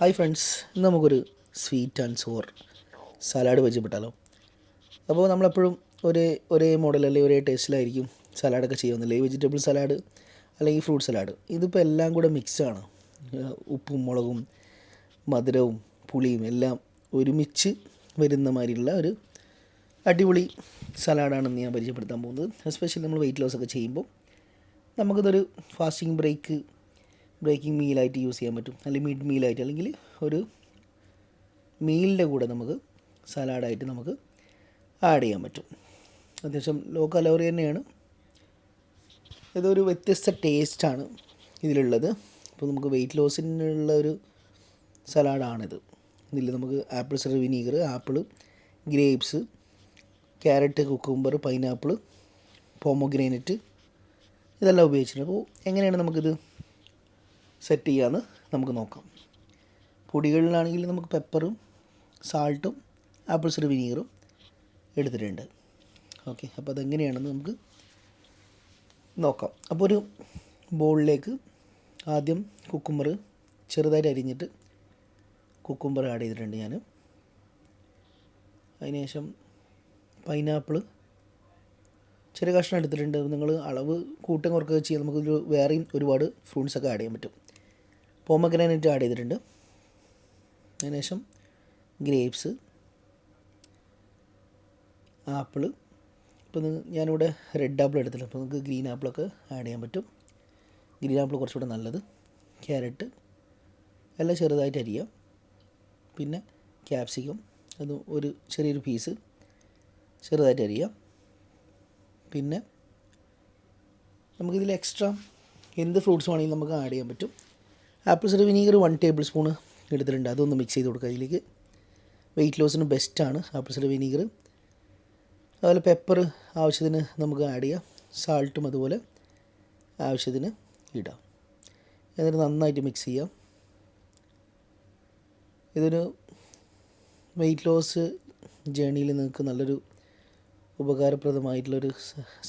Hi friends, ഇന്ന് നമുക്കൊരു sweet and sour salad പരിചയപ്പെട്ടാലോ. അപ്പോൾ നമ്മളെപ്പോഴും ഒരേ മോഡൽ അല്ലെങ്കിൽ ഒരേ ടേസ്റ്റിലായിരിക്കും സലാഡൊക്കെ ചെയ്യുന്നില്ല. ഈ വെജിറ്റബിൾ സലാഡ് അല്ലെങ്കിൽ ഫ്രൂട്ട് സലാഡ് ഇതിപ്പോൾ എല്ലാം കൂടെ മിക്സാണ്. ഉപ്പും മുളകും മധുരവും പുളിയും എല്ലാം ഒരുമിച്ച് വരുന്ന മാതിരിയുള്ള ഒരു അടിപൊളി സലാഡാണെന്ന് ഞാൻ പരിചയപ്പെടുത്താൻ പോകുന്നത്. എസ്പെഷ്യലി നമ്മൾ വെയിറ്റ് ലോസ് ഒക്കെ ചെയ്യുമ്പോൾ നമുക്കിതൊരു ഫാസ്റ്റിംഗ് ബ്രേക്കിംഗ് മീലായിട്ട് യൂസ് ചെയ്യാൻ പറ്റും, അല്ലെങ്കിൽ മിഡ് മീലായിട്ട്, അല്ലെങ്കിൽ ഒരു മീലിൻ്റെ കൂടെ നമുക്ക് സലാഡായിട്ട് നമുക്ക് ആഡ് ചെയ്യാൻ പറ്റും. അത്യാവശ്യം ലോ കലോറി തന്നെയാണ്. ഇതൊരു വ്യത്യസ്ത ടേസ്റ്റാണ് ഇതിലുള്ളത്. അപ്പോൾ നമുക്ക് വെയിറ്റ് ലോസിനുള്ള ഒരു സലാഡാണിത്. ഇതിൽ നമുക്ക് apple cider vinegar, apple, grapes, carrot, cucumber, pineapple, pomegranate ഇതെല്ലാം ഉപയോഗിച്ചിട്ടുണ്ട്. അപ്പോൾ എങ്ങനെയാണ് നമുക്കിത് സെറ്റ് ചെയ്യാമെന്ന് നമുക്ക് നോക്കാം. പൊടികളിലാണെങ്കിൽ നമുക്ക് പെപ്പറും സാൾട്ടും ആപ്പിൾ സിഡർ വിനീഗറും എടുത്തിട്ടുണ്ട്. ഓക്കെ, അപ്പോൾ അതെങ്ങനെയാണെന്ന് നമുക്ക് നോക്കാം. അപ്പോൾ ഒരു ബൗളിലേക്ക് ആദ്യം കുക്കുംബർ ചെറുതായിട്ട് അരിഞ്ഞിട്ട് കുക്കുംബർ ആഡ് ചെയ്തിട്ടുണ്ട് ഞാൻ. അതിനുശേഷം പൈനാപ്പിൾ ചെറിയ കഷ്ണം എടുത്തിട്ടുണ്ട്. നിങ്ങൾ അളവ് കൂട്ടം കുറക്കുകയൊക്കെ ചെയ്യാം. നമുക്കൊരു വേറെയും ഒരുപാട് ഫ്രൂട്ട്സൊക്കെ ആഡ് ചെയ്യാൻ പറ്റും. പോമഗ്രാനൈറ്റ് ആഡ് ചെയ്തിട്ടുണ്ട്. അതിനുശേഷം ഗ്രേപ്സ്, ആപ്പിൾ. ഇപ്പോൾ ഞാനിവിടെ റെഡ് ആപ്പിൾ എടുത്തില്ല, അപ്പോൾ നിങ്ങൾക്ക് ഗ്രീൻ ആപ്പിളൊക്കെ ആഡ് ചെയ്യാൻ പറ്റും. ഗ്രീൻ ആപ്പിൾ കുറച്ചുകൂടെ നല്ലത്. ക്യാരറ്റ് എല്ലാം ചെറുതായിട്ട് അരിയാം. പിന്നെ ക്യാപ്സിക്കം, അത് ഒരു ചെറിയൊരു പീസ് ചെറുതായിട്ട് അരിയാം. പിന്നെ നമുക്കിതിൽ എക്സ്ട്രാ എന്ത് ഫ്രൂട്ട്സ് വേണമെങ്കിലും നമുക്ക് ആഡ് ചെയ്യാൻ പറ്റും. Apple cider vinegar 1 table spoon എടുത്തിട്ടുണ്ട്. അതൊന്ന് മിക്സ് ചെയ്ത് കൊടുക്കുക. അതിലേക്ക് വെയിറ്റ് ലോസിന് ബെസ്റ്റാണ് ആപ്പിൾ സിഡർ വിനീഗർ. അതുപോലെ പെപ്പർ ആവശ്യത്തിന് നമുക്ക് ആഡ് ചെയ്യാം. സാൾട്ടും അതുപോലെ ആവശ്യത്തിന് ഇടാം. എന്നിട്ട് നന്നായിട്ട് മിക്സ് ചെയ്യാം. ഇതൊരു വെയിറ്റ് ലോസ് ജേണിയിൽ നിങ്ങൾക്ക് നല്ലൊരു ഉപകാരപ്രദമായിട്ടുള്ളൊരു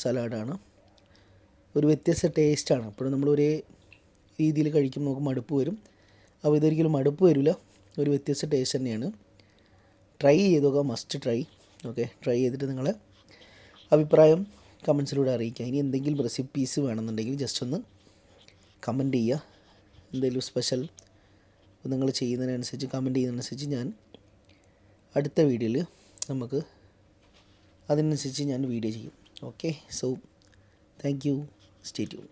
സലാഡാണ്. ഒരു വ്യത്യസ്ത ടേസ്റ്റാണ്. അപ്പോഴും നമ്മൾ ഒരേ രീതിയിൽ കഴിക്കുമ്പോൾ നമുക്ക് മടുപ്പ് വരും. അപ്പോൾ ഇതൊരിക്കലും മടുപ്പ് വരില്ല. ഒരു വ്യത്യസ്ത ടേസ്റ്റ് തന്നെയാണ്. ട്രൈ ചെയ്ത് നോക്കുക, മസ്റ്റ് ട്രൈ. ഓക്കെ, ട്രൈ ചെയ്തിട്ട് നിങ്ങളെ അഭിപ്രായം കമൻസിലൂടെ അറിയിക്കുക. ഇനി എന്തെങ്കിലും റെസിപ്പീസ് വേണമെന്നുണ്ടെങ്കിൽ ജസ്റ്റ് ഒന്ന് കമൻറ്റ് ചെയ്യുക. എന്തെങ്കിലും സ്പെഷ്യൽ നിങ്ങൾ ചെയ്യുന്നതിനനുസരിച്ച്, കമൻറ്റ് ചെയ്യുന്നതിനനുസരിച്ച് ഞാൻ അടുത്ത വീഡിയോയിൽ നമുക്ക് അതിനനുസരിച്ച് ഞാൻ വീഡിയോ ചെയ്യും. Okay, so thank you, stay tune.